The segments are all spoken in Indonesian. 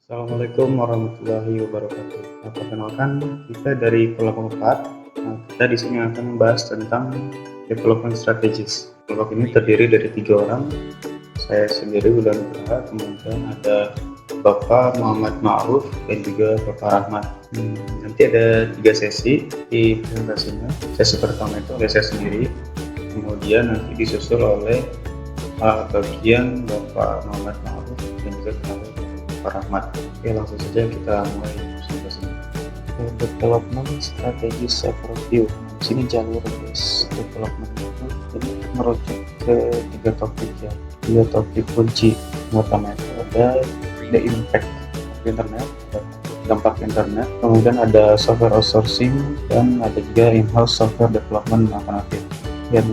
Assalamualaikum warahmatullahi wabarakatuh. Nah, perkenalkan kita dari kelompok 4. Nah, kita di sini akan membahas tentang development strategies. Kelompok ini terdiri dari 3 orang. Saya sendiri Wulan Nugraha, kemudian ada Bapak Muhammad Ma'ruf dan juga Bapak Rahmat. Nanti ada 3 sesi di presentasinya. Sesi pertama itu oleh saya sendiri, kemudian nanti disusul oleh bagian Bapak Muhammad Ma'ruf dan juga Pak Rahmat. Oke, langsung saja kita mulai presentasinya. Development Strategies Overview. Di sini jalur development itu ini merujuk ke 3 topik ya, 2 topik kunci. Pertama itu ada the impact of internet, dampak internet, kemudian ada software outsourcing, dan ada juga in-house software development alternatif yang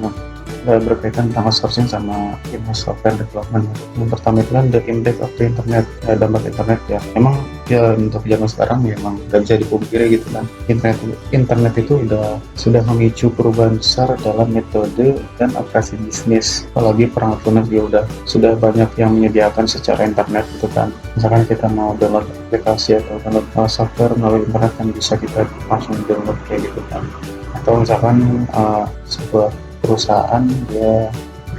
berkaitan tentang outsourcing sama in-house software development. Yang pertama itu kan the impact of the internet, dampak internet ya. Emang ya untuk zaman sekarang ya emang gak bisa dipungkiri gitu kan. Internet itu sudah memicu perubahan besar dalam metode dan operasi bisnis. Apalagi perangkat lunak dia sudah banyak yang menyediakan secara internet gitu kan. Misalkan kita mau download aplikasi atau download software melalui internet kan bisa kita langsung download kayak gitu kan. Atau misalkan sebuah perusahaan ya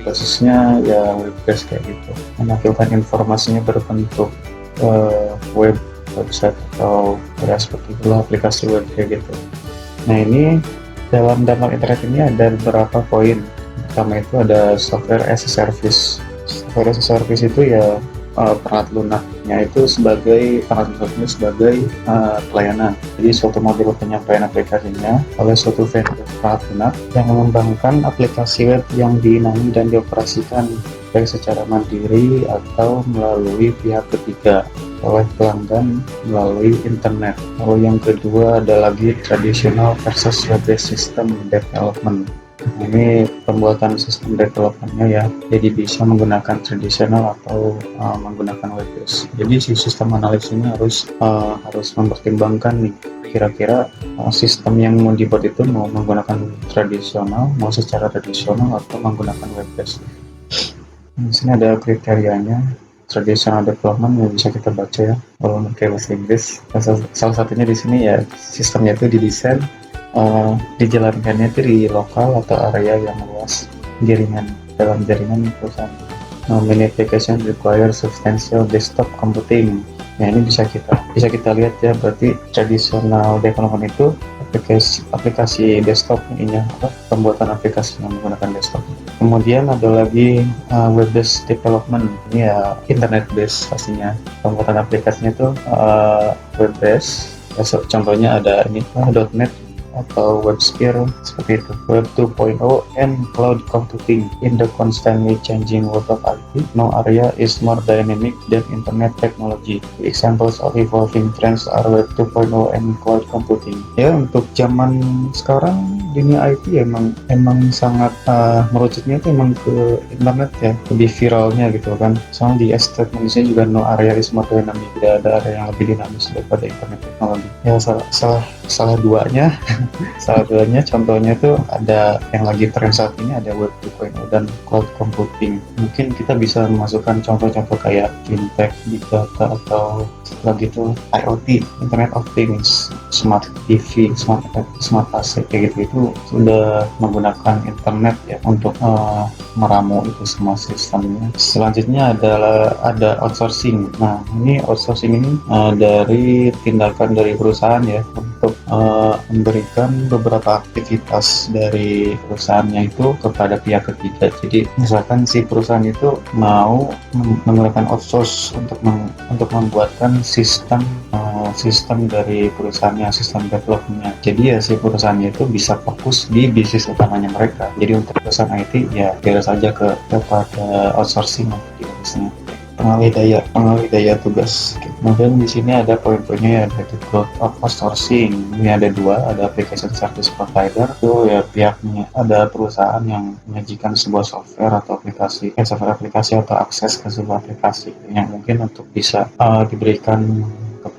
basisnya ya WordPress kayak gitu, menampilkan informasinya berbentuk website atau ya seperti itulah aplikasi web kayak gitu. Nah, ini dalam dampak internet ini ada beberapa poin. Pertama itu ada software as a service. Software as a service itu ya perangkat lunaknya itu sebagai pelayanan. Jadi suatu modul penyampaian aplikasinya oleh suatu vendor perangkat lunak yang mengembangkan aplikasi web yang dinaungi dan dioperasikan baik secara mandiri atau melalui pihak ketiga oleh pelanggan melalui internet. Lalu yang kedua ada lagi traditional versus web-based system development. Nah, ini pembuatan sistem developmentnya ya, jadi bisa menggunakan tradisional atau menggunakan web-based. Jadi si sistem analis ini harus mempertimbangkan nih kira-kira sistem yang mau dibuat itu mau menggunakan tradisional, mau secara tradisional atau menggunakan web-based. Di sini ada kriterianya. Traditional development yang bisa kita baca ya, kalau pakai bahasa Inggris. Salah satunya di sini ya sistemnya itu didesain dijalankannya itu di lokal atau area yang luas dalam jaringan perusahaan. Many application require substantial desktop computing. Nah, ini bisa kita lihat ya, berarti traditional development itu aplikasi desktop ininya pembuatan aplikasi yang menggunakan desktop. Kemudian ada lagi web-based development, ini ya internet based pastinya. Pembuatan aplikasinya itu web-based. Contohnya ada ini .NET atau WebSphere seperti itu. Web 2.0 and cloud computing. In the constantly changing world of IT, no area is more dynamic than internet technology. The examples of evolving trends are Web 2.0 and cloud computing. Ya, untuk zaman sekarang dunia IT emang sangat merucutnya itu emang ke internet ya, lebih viralnya gitu kan. Soalnya di statementnya juga no area is more dynamic, tidak ada area yang lebih dinamis daripada internet teknologi. Ya salah duanya contohnya tuh ada yang lagi tren saat ini, ada Web 2.0 dan cloud computing. Mungkin kita bisa memasukkan contoh-contoh kayak fintech, big data, atau setelah gitu IoT, Internet of Things, smart TV, smart AC kayak gitu. Itu sudah menggunakan internet ya untuk meramu itu semua sistemnya. Selanjutnya ada outsourcing. Nah, ini outsourcing ini dari tindakan dari perusahaan ya untuk memberikan beberapa aktivitas dari perusahaannya itu kepada pihak ketiga. Jadi misalkan si perusahaan itu mau menggunakan outsource untuk membuatkan sistem dari perusahaannya, sistem developmentnya. Jadi ya si perusahaannya itu bisa fokus di bisnis utamanya mereka. Jadi untuk perusahaan IT ya biar saja kepada outsourcing di bisnisnya. Pengalih daya tugas. Kemudian di sini ada poin-poinnya ya, ada the growth of outsourcing. Ini ada 2, ada application service provider, itu ya pihaknya ada perusahaan yang menyajikan sebuah software atau aplikasi atau akses ke sebuah aplikasi yang mungkin untuk bisa diberikan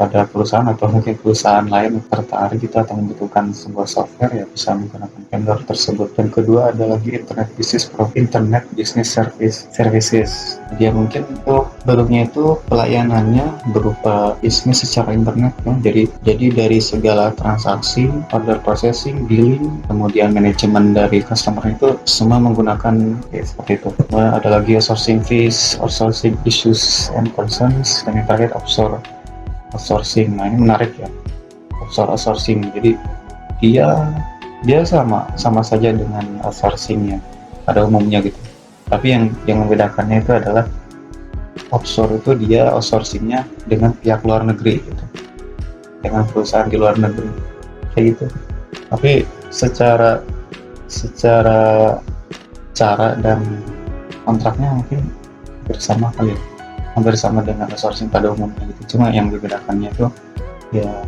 pada perusahaan atau mungkin perusahaan lain tertarik itu atau membutuhkan sebuah software, ya bisa menggunakan vendor tersebut. Dan kedua ada lagi internet business services. Dia mungkin untuk bentuknya itu pelayanannya berupa bisnis secara internet ya. Jadi dari segala transaksi, order processing, billing, kemudian manajemen dari customer itu semua menggunakan seperti itu. Ada lagi outsourcing fees, outsourcing issues and concerns, dan yang terakhir outsourcing. Nah, ini menarik ya, outsourcing. Jadi dia sama saja dengan outsourcing ya pada umumnya gitu. Tapi yang membedakannya itu adalah offshore itu dia outsourcingnya dengan pihak luar negeri gitu, dengan perusahaan di luar negeri kayak gitu. Tapi secara cara dan kontraknya mungkin bersama kali ya, hampir sama dengan outsourcing pada umumnya gitu. Cuma yang membedakannya itu ya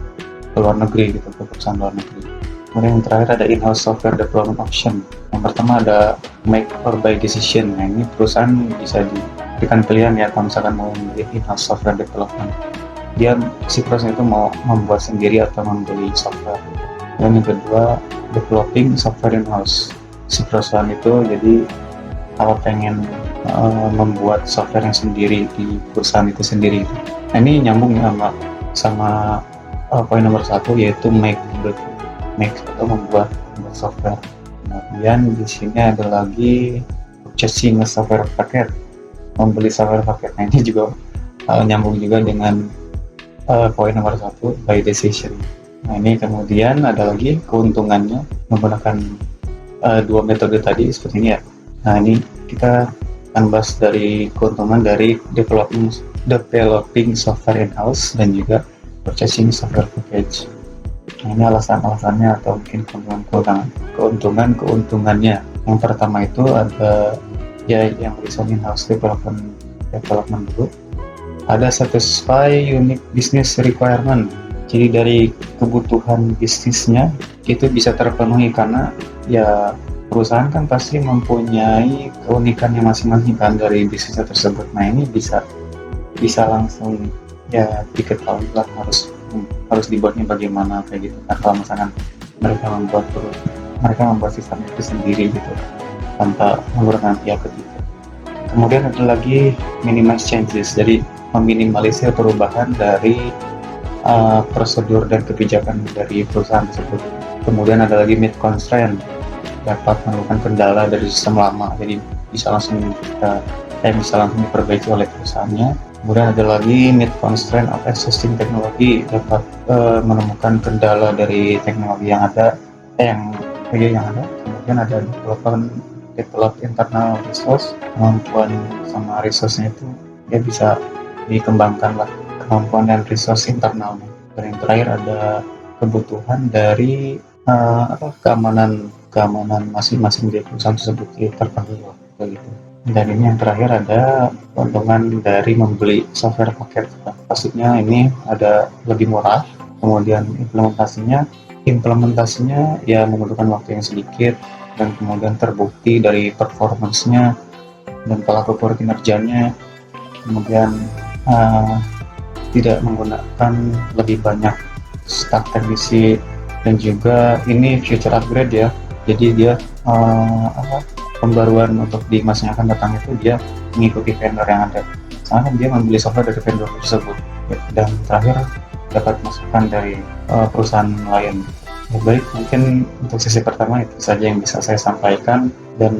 ke luar negeri gitu, ke perusahaan luar negeri. Kemudian yang terakhir ada in-house software development option. Yang pertama ada make or buy decision. Nah, ini perusahaan bisa diberikan pilihan ya, kalau misalkan mau memilih in-house software development, dia si perusahaan itu mau membuat sendiri atau membeli software. Dan yang kedua developing software in-house. Si perusahaan itu jadi pengen membuat software yang sendiri di perusahaan itu sendiri. Nah, ini nyambung ya sama poin nomor 1, yaitu make atau membuat software. Kemudian di sini ada lagi purchasing software paket, membeli software paket. Nah, ini juga nyambung juga dengan poin nomor 1, by decision. Nah, ini kemudian ada lagi keuntungannya menggunakan dua metode tadi seperti ini ya. Nah, ini kita akan bahas dari keuntungan dari developing software in-house dan juga purchasing software package. Nah, ini alasan-alasannya atau mungkin keuntungannya. Yang pertama itu ada ya yang resource in-house development dulu. Ada satisfy unique business requirement. Jadi dari kebutuhan bisnisnya itu bisa terpenuhi karena ya perusahaan kan pasti mempunyai keunikannya masing-masing kan dari bisnisnya tersebut. Nah, ini bisa langsung ya diketahui lah harus dibuatnya bagaimana kayak gitu kan, kalau misalkan mereka membuat sistem itu sendiri gitu tanpa menggunakan pihak ketiga. Kemudian ada lagi minimize changes, jadi meminimalisir perubahan dari prosedur dan kebijakan dari perusahaan tersebut. Kemudian ada lagi meet constraint, dapat menemukan kendala dari sistem lama, jadi bisa langsung diperbaiki oleh perusahaannya. Kemudian ada lagi meet constraint of existing technology, dapat menemukan kendala dari teknologi yang ada. Kemudian ada develop internal resource, kemampuan sama resource-nya itu ya bisa dikembangkan lah, kemampuan dan resource internalnya. Dan yang terakhir ada kebutuhan dari keamanan masing-masing di perusahaan tersebut terpenuhi kayak gitu. Dan ini yang terakhir ada keuntungan dari membeli software paket. Pastinya ini ada lebih murah, kemudian implementasinya ya membutuhkan waktu yang sedikit, dan kemudian terbukti dari performance-nya dan tolak ukur kinerjanya. Kemudian tidak menggunakan lebih banyak staf teknisi, dan juga ini future upgrade ya. Jadi dia pembaruan untuk di masa yang akan datang itu dia mengikuti vendor yang ada. Misalnya dia membeli software dari vendor tersebut, dan terakhir dapat masukan dari perusahaan lain. Ya, baik, mungkin untuk sesi pertama itu saja yang bisa saya sampaikan, dan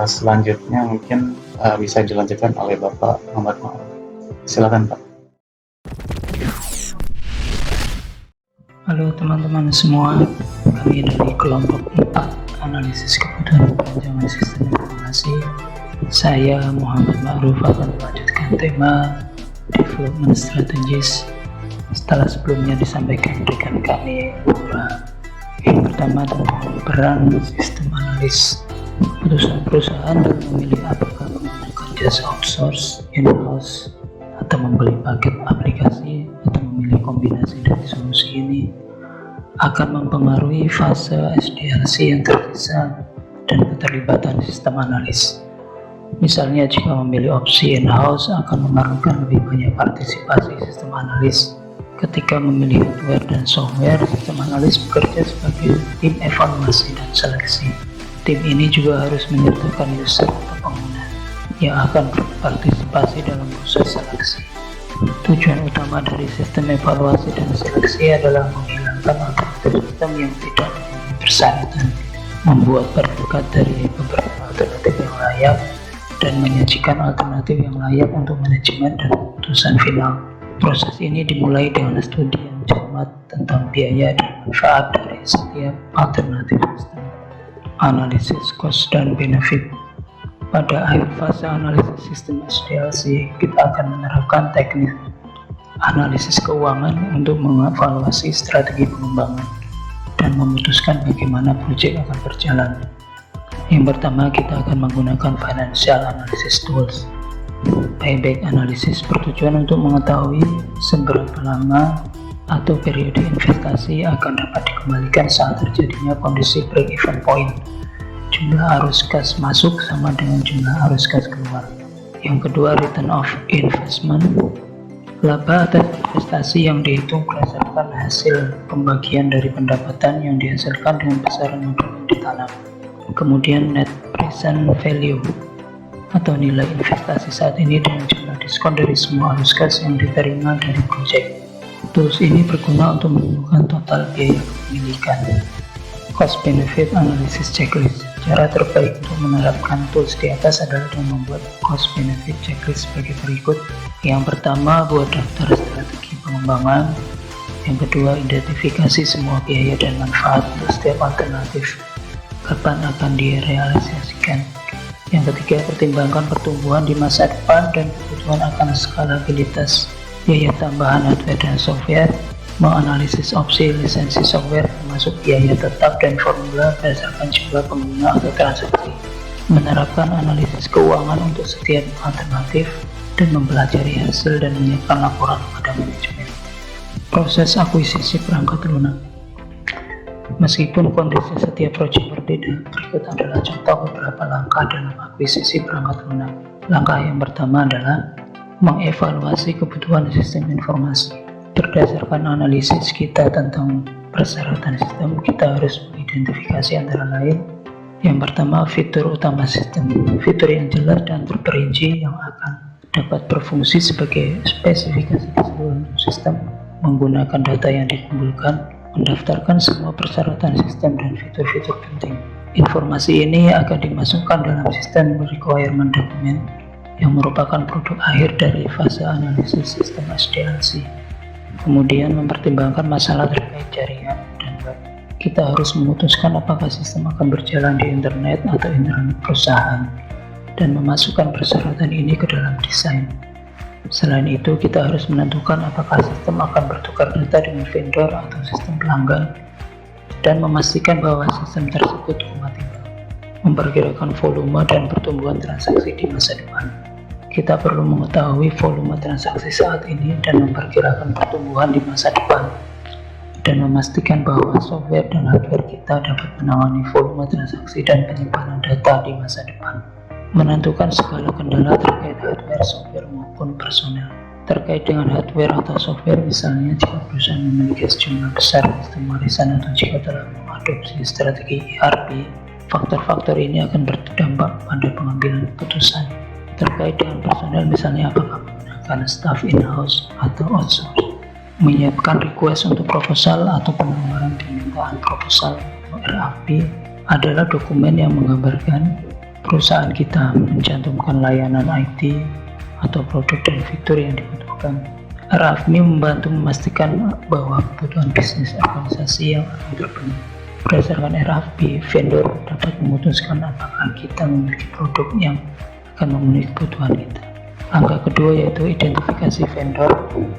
selanjutnya mungkin bisa dilanjutkan oleh Bapak Muhammad Ma'ruf. Silakan, Pak. Halo teman-teman semua, kami dari kelompok 4 analisis kebutuhan penunjangan sistem informasi. Saya Muhammad Ma'ruf akan melanjutkan tema development strategies setelah sebelumnya disampaikan rekan kami bahwa yang pertama tentang peran sistem analis. Keputusan perusahaan dalam memilih apakah menggunakan jasa outsource, in-house, atau membeli paket aplikasi, atau memilih kombinasi dari solusi ini akan mempengaruhi fase SDLC yang tersisa dan keterlibatan sistem analis. Misalnya, jika memilih opsi in-house akan memerlukan lebih banyak partisipasi sistem analis Ketika memilih hardware dan software, sistem analis bekerja sebagai tim evaluasi dan seleksi. Tim ini juga harus menyertakan user atau pengguna yang akan berpartisipasi dalam proses seleksi. Tujuan utama dari sistem evaluasi dan seleksi adalah menghilangkan alternatif sistem yang tidak memenuhi persyaratan, membuat berdekat dari beberapa alternatif yang layak, dan menyajikan alternatif yang layak untuk manajemen dan keputusan final. Proses ini dimulai dengan studi yang cermat tentang biaya dan manfaat dari setiap alternatif sistem. Analisis cost dan benefit. Pada akhir fase analisis sistem SDLC, kita akan menerapkan teknik analisis keuangan untuk mengevaluasi strategi pengembangan dan memutuskan bagaimana proyek akan berjalan. Yang pertama, kita akan menggunakan financial analysis tools. Payback analysis bertujuan untuk mengetahui seberapa lama atau periode investasi akan dapat dikembalikan saat terjadinya kondisi break-even point. Jumlah arus kas masuk sama dengan jumlah arus kas keluar. Yang kedua, return of investment. Laba atas investasi yang dihitung berdasarkan hasil pembagian dari pendapatan yang dihasilkan dengan besaran modal yang ditanam. Kemudian net present value atau nilai investasi saat ini dengan jumlah diskon dari semua arus kas yang diterima dari proyek. Tools ini berguna untuk menemukan total biaya kepemilikan. Cost benefit analysis checklist. Cara terbaik untuk menerapkan tools di atas adalah dengan membuat cost benefit checklist sebagai berikut. Yang pertama, buat daftar strategi pengembangan. Yang kedua, identifikasi semua biaya dan manfaat untuk setiap alternatif. Kapan akan direalisasikan? Yang ketiga, pertimbangkan pertumbuhan di masa depan dan kebutuhan akan skalabilitas biaya tambahan hardware dan software. Menganalisis opsi lisensi software termasuk biaya tetap dan formula berdasarkan jumlah pengguna atau transaksi. Menerapkan analisis keuangan untuk setiap alternatif dan mempelajari hasil dan menyiapkan laporan kepada manajemen. Proses akuisisi perangkat lunak. Meskipun kondisi setiap proyek berbeda, berikut adalah contoh beberapa langkah dalam akuisisi perangkat lunak. Langkah yang pertama adalah mengevaluasi kebutuhan sistem informasi. Berdasarkan analisis kita tentang persyaratan sistem, kita harus mengidentifikasi antara lain. Yang pertama, fitur utama sistem. Fitur yang jelas dan terperinci yang akan dapat berfungsi sebagai spesifikasi keseluruhan sistem, menggunakan data yang dikumpulkan, mendaftarkan semua persyaratan sistem dan fitur-fitur penting. Informasi ini akan dimasukkan dalam sistem requirement document yang merupakan produk akhir dari fase analisis sistem SDLC. Kemudian mempertimbangkan masalah terkait jaringan dan web. Kita harus memutuskan apakah sistem akan berjalan di internet atau internet perusahaan dan memasukkan persyaratan ini ke dalam desain. Selain itu, kita harus menentukan apakah sistem akan bertukar data dengan vendor atau sistem pelanggan dan memastikan bahwa sistem tersebut kompatibel. Memperkirakan volume dan pertumbuhan transaksi di masa depan. Kita perlu mengetahui volume transaksi saat ini dan memperkirakan pertumbuhan di masa depan, dan memastikan bahwa software dan hardware kita dapat menangani volume transaksi dan penyimpanan data di masa depan. Menentukan segala kendala terkait hardware, software maupun personel. Terkait dengan hardware atau software, misalnya jika perusahaan memiliki sejumlah besar sistem warisan atau jika telah mengadopsi strategi ERP, faktor-faktor ini akan berdampak pada pengambilan keputusan. Terkait dengan personel, misalnya apakah menggunakan staff in-house atau outsource. Menyiapkan request untuk proposal atau penawaran permintaan proposal atau RFP adalah dokumen yang menggambarkan perusahaan kita mencantumkan layanan IT atau produk dan fitur yang dibutuhkan. RFP membantu memastikan bahwa kebutuhan bisnis organisasi yang akan terpenuhi. Berdasarkan RFP, vendor dapat memutuskan apakah kita memiliki produk yang akan memenuhi kebutuhan kita. Langkah kedua yaitu identifikasi vendor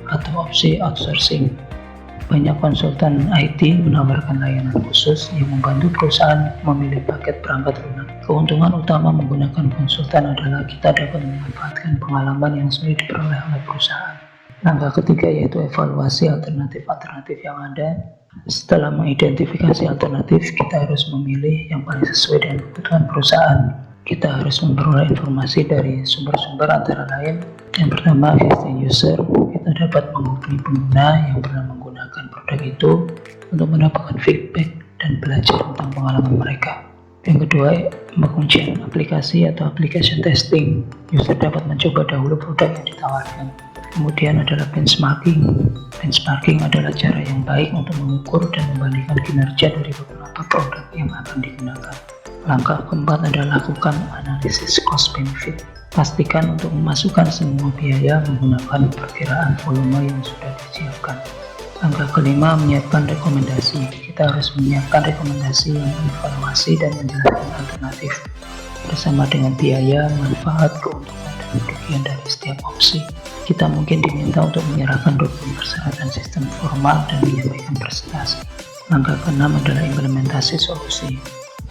atau opsi outsourcing. Banyak konsultan IT menawarkan layanan khusus yang membantu perusahaan memilih paket perangkat lunak. Keuntungan utama menggunakan konsultan adalah kita dapat memanfaatkan pengalaman yang sulit diperoleh oleh perusahaan. Langkah ketiga yaitu evaluasi alternatif-alternatif yang ada. Setelah mengidentifikasi alternatif, kita harus memilih yang paling sesuai dengan kebutuhan perusahaan. Kita harus memperoleh informasi dari sumber-sumber antara lain. Yang pertama, existing user. Kita dapat dapat menghubungi pengguna yang pernah menggunakan produk itu untuk mendapatkan feedback dan belajar tentang pengalaman mereka. Yang kedua, pengujian aplikasi atau application testing. User dapat mencoba dahulu produk yang ditawarkan. Kemudian adalah benchmarking. Benchmarking adalah cara yang baik untuk mengukur dan membandingkan kinerja dari beberapa produk yang akan digunakan. Langkah keempat adalah lakukan analisis cost benefit. Pastikan untuk memasukkan semua biaya menggunakan perkiraan volume yang sudah disiapkan. Langkah kelima, menyiapkan rekomendasi. Kita harus menyiapkan rekomendasi yang mengevaluasi dan menjelaskan alternatif bersama dengan biaya, manfaat, keuntungan, dan kerugian dari setiap opsi. Kita mungkin diminta untuk menyerahkan dokumen persyaratan sistem formal dan menyampaikan presentasi. Langkah keenam adalah implementasi solusi.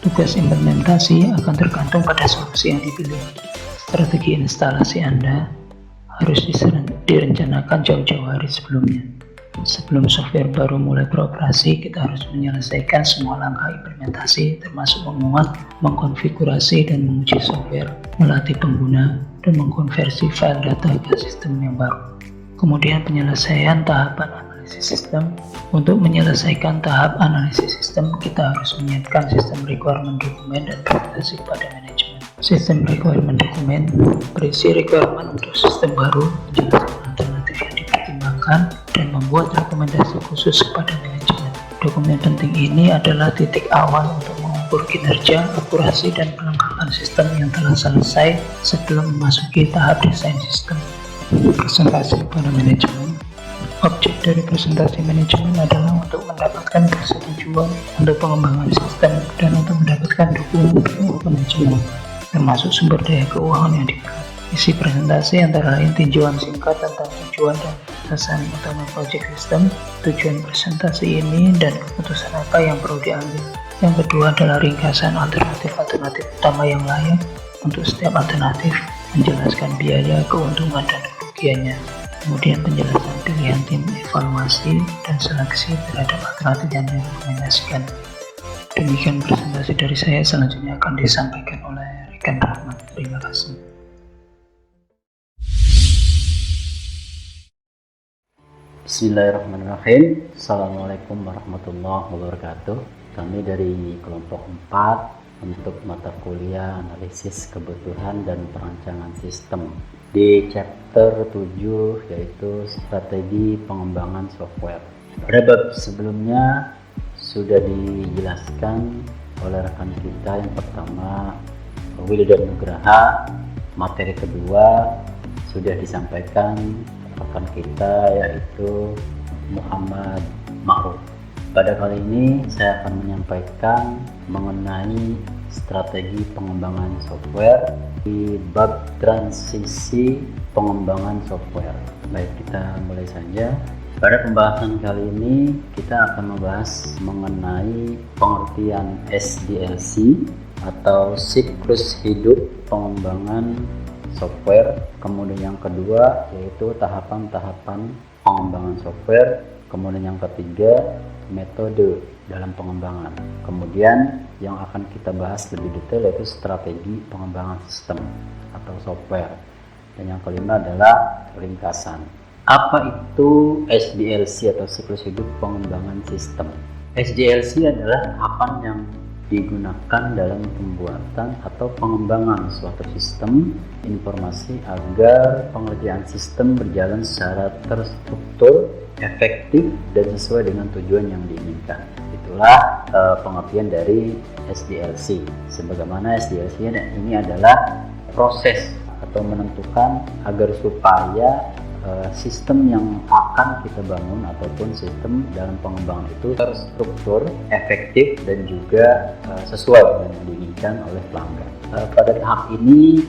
Tugas implementasi akan tergantung pada solusi yang dipilih. Strategi instalasi Anda harus direncanakan jauh-jauh hari sebelumnya. Sebelum software baru mulai beroperasi, kita harus menyelesaikan semua langkah implementasi, termasuk memuat, mengkonfigurasi, dan menguji software, melatih pengguna, dan mengkonversi file data ke sistem yang baru. Kemudian penyelesaian tahapan analisis sistem. Untuk menyelesaikan tahap analisis sistem, kita harus menyiapkan sistem requirement dokumen dan presentasi kepada manajemen. Sistem requirement dokumen berisi requirement untuk sistem baru, menjelaskan alternatif yang dipertimbangkan, dan membuat rekomendasi khusus kepada manajemen. Dokumen penting ini adalah titik awal untuk mengukur kinerja, akurasi, dan kelengkapan sistem yang telah selesai sebelum memasuki tahap desain sistem. Presentasi kepada manajemen. Objek dari presentasi manajemen adalah untuk mendapatkan persetujuan untuk pengembangan sistem dan untuk mendapatkan dukungan manajemen, termasuk sumber daya keuangan yang diperlukan. Isi presentasi antara lain tinjauan singkat tentang tujuan dan batasan utama proyek sistem, tujuan presentasi ini, dan keputusan apa yang perlu diambil. Yang kedua adalah ringkasan alternatif utama yang layak untuk setiap alternatif, menjelaskan biaya, keuntungan, dan kerugiannya. Kemudian penjelasan pilihan tim evaluasi dan seleksi terhadap alternatif yang direkomendasikan. Demikian presentasi dari saya, selanjutnya akan disampaikan oleh rekan Rahmat. Terima kasih. Bismillahirrahmanirrahim. Assalamualaikum warahmatullahi wabarakatuh. Kami dari kelompok 4 untuk mata kuliah analisis kebutuhan dan perancangan sistem di chapter 7, yaitu strategi pengembangan software. Pada bab sebelumnya sudah dijelaskan oleh rekan kita yang pertama, Wildan Nugraha. Materi kedua sudah disampaikan rekan kita, yaitu Muhammad Ma'ruf. Pada kali ini saya akan menyampaikan mengenai strategi pengembangan software di bab transisi pengembangan software. Baik, kita mulai saja. Pada pembahasan kali ini kita akan membahas mengenai pengertian SDLC atau siklus hidup pengembangan software. Kemudian yang kedua yaitu tahapan-tahapan pengembangan software. Kemudian yang ketiga metode dalam pengembangan. Kemudian yang akan kita bahas lebih detail yaitu strategi pengembangan sistem atau software. Dan yang kelima adalah ringkasan. Apa itu SDLC atau siklus hidup pengembangan sistem? SDLC adalah tahapan yang digunakan dalam pembuatan atau pengembangan suatu sistem informasi agar pengerjaan sistem berjalan secara terstruktur, efektif, dan sesuai dengan tujuan yang diinginkan. Itulah pengertian dari SDLC. Sebagaimana SDLC ini adalah proses atau menentukan agar supaya sistem yang akan kita bangun ataupun sistem dalam pengembangan itu terstruktur, efektif, dan juga sesuai dengan yang diinginkan oleh pelanggan. Pada tahap ini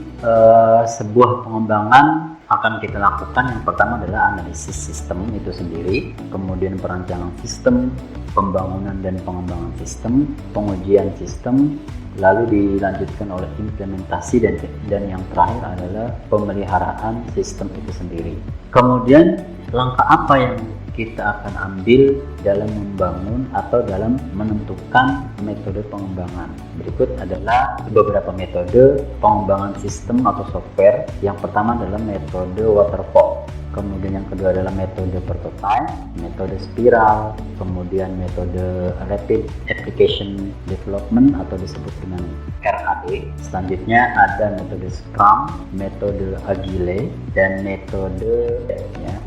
sebuah pengembangan akan kita lakukan. Yang pertama adalah analisis sistem itu sendiri, kemudian perancangan sistem, pembangunan dan pengembangan sistem, pengujian sistem, lalu dilanjutkan oleh implementasi, dan yang terakhir adalah pemeliharaan sistem itu sendiri. Kemudian langkah apa yang kita akan ambil dalam membangun atau dalam menentukan metode pengembangan? Berikut adalah beberapa metode pengembangan sistem atau software. Yang pertama adalah metode waterfall. kemudian yang kedua adalah metode prototype, metode spiral, kemudian metode rapid application development atau disebut dengan RAD. Selanjutnya ada metode Scrum, metode Agile, dan metode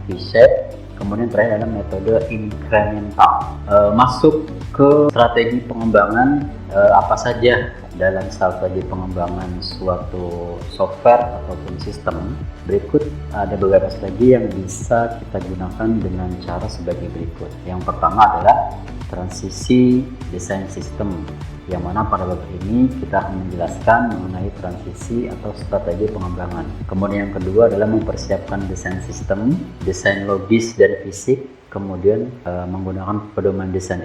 V-Shape. Kemudian terakhir adalah metode incremental. Masuk ke strategi pengembangan apa saja dalam strategi pengembangan suatu software ataupun sistem. Berikut ada beberapa strategi yang bisa kita gunakan dengan cara sebagai berikut. Yang pertama adalah transisi desain sistem, yang mana pada bab ini kita akan menjelaskan mengenai transisi atau strategi pengembangan. Kemudian yang kedua adalah mempersiapkan desain sistem, desain logis dan fisik, kemudian menggunakan pedoman desain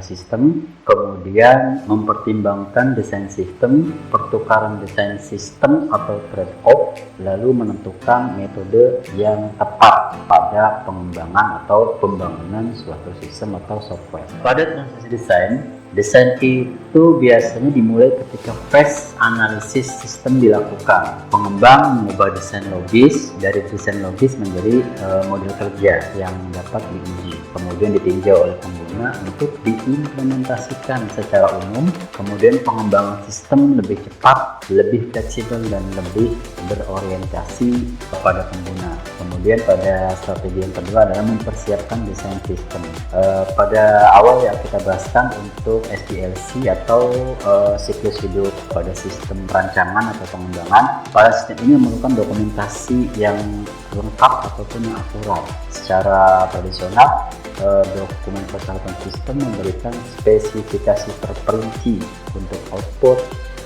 sistem, kemudian mempertimbangkan desain sistem, pertukaran desain sistem atau trade-off, lalu menentukan metode yang tepat pada pengembangan atau pembangunan suatu sistem atau software. Pada transisi desain itu biasanya dimulai ketika phase analisis sistem dilakukan. Pengembang mengubah desain logis dari desain logis menjadi model kerja yang dapat diuji, kemudian ditinjau oleh pengguna untuk diimplementasikan secara umum. Kemudian pengembangan sistem lebih cepat, lebih fleksibel, dan lebih berorientasi kepada pengguna. Kemudian pada strategi yang kedua adalah mempersiapkan desain sistem. Pada awal yang kita bahaskan untuk SDLC atau siklus hidup pada sistem rancangan atau pengembangan. Pada sistem ini memerlukan dokumentasi yang lengkap ataupun yang akurat. Secara tradisional, dokumen persyaratan sistem memberikan spesifikasi terperinci untuk output,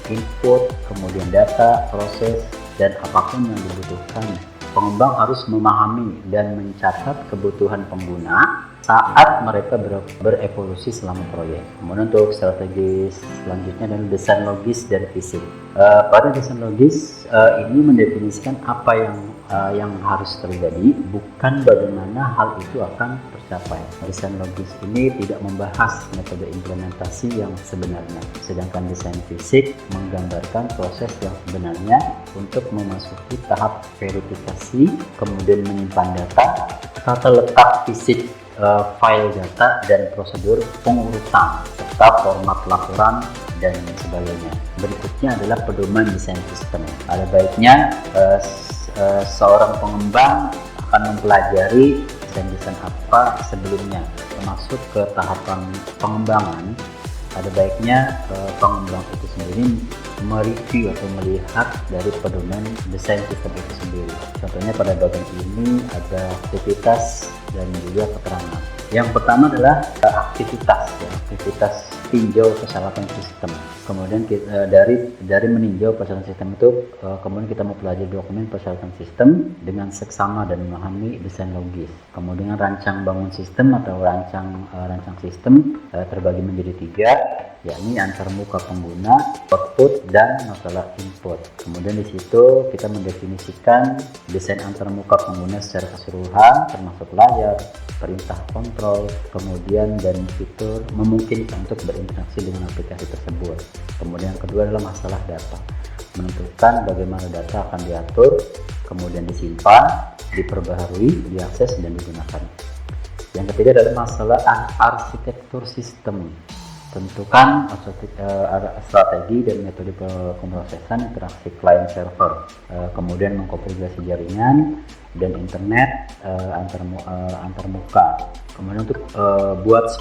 input, kemudian data, proses, dan apapun yang dibutuhkan. Pengembang harus memahami dan mencatat kebutuhan pengguna saat mereka berevolusi selama proyek. Kemudian untuk strategi selanjutnya adalah desain logis dan fisik. Pada desain logis ini mendefinisikan apa yang harus terjadi, bukan bagaimana hal itu akan tercapai. Desain logis ini tidak membahas metode implementasi yang sebenarnya, sedangkan desain fisik menggambarkan proses yang sebenarnya untuk memasuki tahap verifikasi, kemudian menyimpan data, tata letak fisik file data, dan prosedur pengurutan serta format laporan dan sebagainya. Berikutnya adalah pedoman desain sistem. Ada baiknya seorang pengembang akan mempelajari desain apa sebelumnya. Masuk ke tahapan pengembangan, ada baiknya pengembang itu sendiri mereview atau melihat dari pedoman desain sistem itu sendiri. Contohnya pada bagian ini ada aktivitas dan juga keterangan. Yang pertama adalah aktivitas tinjau persyaratan sistem. Kemudian kita, dari meninjau persyaratan sistem itu, kemudian kita mempelajari dokumen persyaratan sistem dengan seksama dan memahami desain logis. Kemudian rancang bangun sistem atau rancang sistem terbagi menjadi 3, yakni antarmuka pengguna, output, dan masalah input. Kemudian di situ kita mendefinisikan desain antarmuka pengguna secara keseluruhan, termasuk layar, perintah kontrol, kemudian dan fitur memungkinkan untuk berinteraksi dengan aplikasi tersebut. Kemudian yang kedua adalah masalah data, menentukan bagaimana data akan diatur, kemudian disimpan, diperbaharui, diakses, dan digunakan. Yang ketiga adalah masalah arsitektur sistem. Tentukan strategi dan metode pemrosesan interaksi client server, kemudian mengkonfigurasi jaringan dan internet antarmuka. Kemudian untuk buat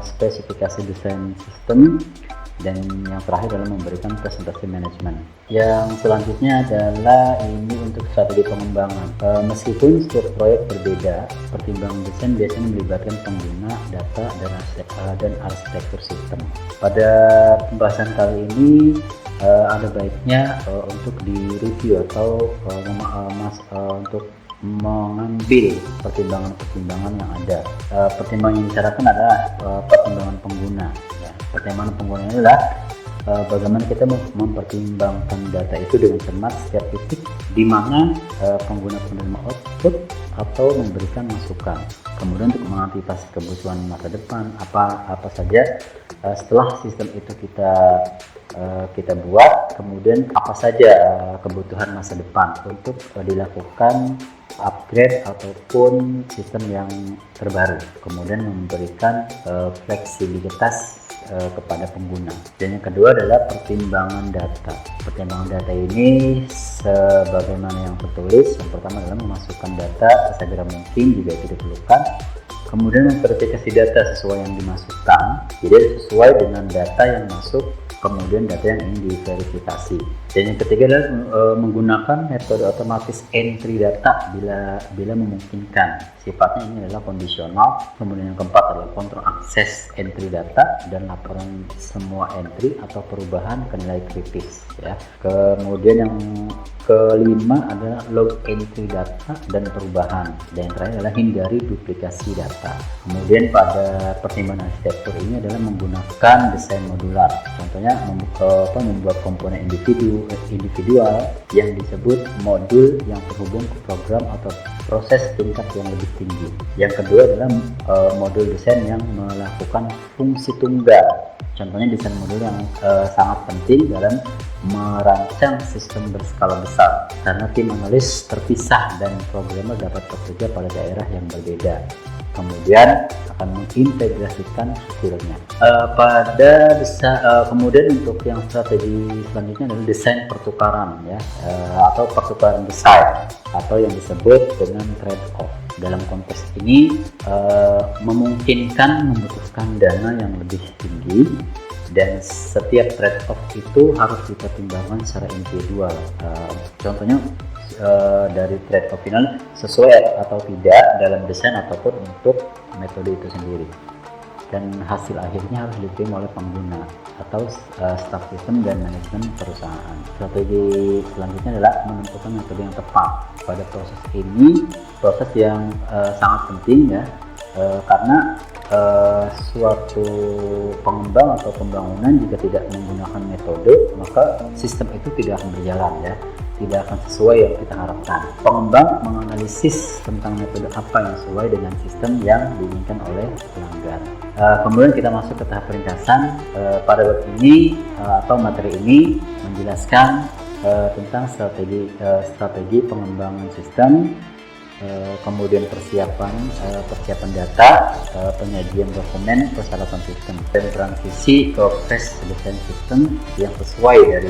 spesifikasi desain sistem, dan yang terakhir adalah memberikan presentasi manajemen. Yang selanjutnya adalah ini untuk strategi pengembangan. Meskipun setiap proyek berbeda, pertimbangan desain biasanya melibatkan pengguna, data, dan arsitektur sistem. Pada pembahasan kali ini ada baiknya untuk direview atau untuk mengambil pertimbangan-pertimbangan yang ada. Pertimbangan yang dibicarakan adalah pertimbangan pengguna. Pertimbangan pengguna adalah bagaimana kita mempertimbangkan data itu dengan cermat setiap titik di mana pengguna penerima output atau memberikan masukan. Kemudian untuk mengantisipasi kebutuhan masa depan apa saja setelah sistem itu kita kita buat, kemudian apa saja kebutuhan masa depan untuk dilakukan upgrade ataupun sistem yang terbaru, kemudian memberikan fleksibilitas kepada pengguna. Dan yang kedua adalah pertimbangan data. Pertimbangan data ini sebagaimana yang tertulis, yang pertama adalah memasukkan data sesegera mungkin jika itu diperlukan, kemudian memverifikasi data sesuai yang dimasukkan, jadi sesuai dengan data yang masuk, kemudian data yang ingin diverifikasi. Dan yang ketiga adalah menggunakan metode otomatis entry data bila memungkinkan. Sifatnya ini adalah kondisional. Kemudian yang keempat adalah kontrol akses entry data dan laporan semua entry atau perubahan ke nilai kritis. Ya. Kemudian yang kelima adalah log entry data dan perubahan. Dan yang terakhir adalah hindari duplikasi data. Kemudian pada pertimbangan arsitektur ini adalah menggunakan desain modular. Contohnya membuat komponen individual yang disebut modul yang terhubung ke program atau proses tingkat yang lebih tinggi. Yang kedua adalah modul desain yang melakukan fungsi tunggal. Contohnya desain modul yang sangat penting dalam merancang sistem berskala besar karena tim analis terpisah dan programmer dapat bekerja pada daerah yang berbeda. Kemudian akan mengintegrasikan skillnya. Kemudian untuk yang strategi selanjutnya adalah desain pertukaran, ya, atau pertukaran desain atau yang disebut dengan trade-off. Dalam konteks ini memungkinkan membutuhkan dana yang lebih tinggi dan setiap trade-off itu harus dipertimbangkan secara individual. Contohnya dari trade-off final sesuai atau tidak dalam desain ataupun untuk metode itu sendiri, dan hasil akhirnya harus diterima oleh pengguna atau staf sistem dan manajemen perusahaan. Strategi selanjutnya adalah menentukan metode yang tepat. Pada proses ini proses yang sangat penting, ya, karena suatu pengembang atau pembangunan jika tidak menggunakan metode, maka sistem itu tidak akan berjalan, ya, tidak akan sesuai yang kita harapkan. Pengembang menganalisis tentang metode apa yang sesuai dengan sistem yang diinginkan oleh pelanggan. Kemudian kita masuk ke tahap peringkasan. Pada web ini atau materi ini menjelaskan tentang strategi pengembangan sistem, kemudian persiapan data, penyajian dokumen, persyaratan sistem, dan transisi ke phase design sistem yang sesuai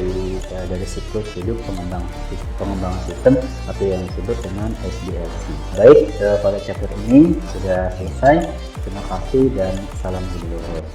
dari siklus hidup pengembangan sistem atau yang disebut dengan SDLC. Baik, pada chapter ini sudah selesai. Terima kasih dan salam good luck.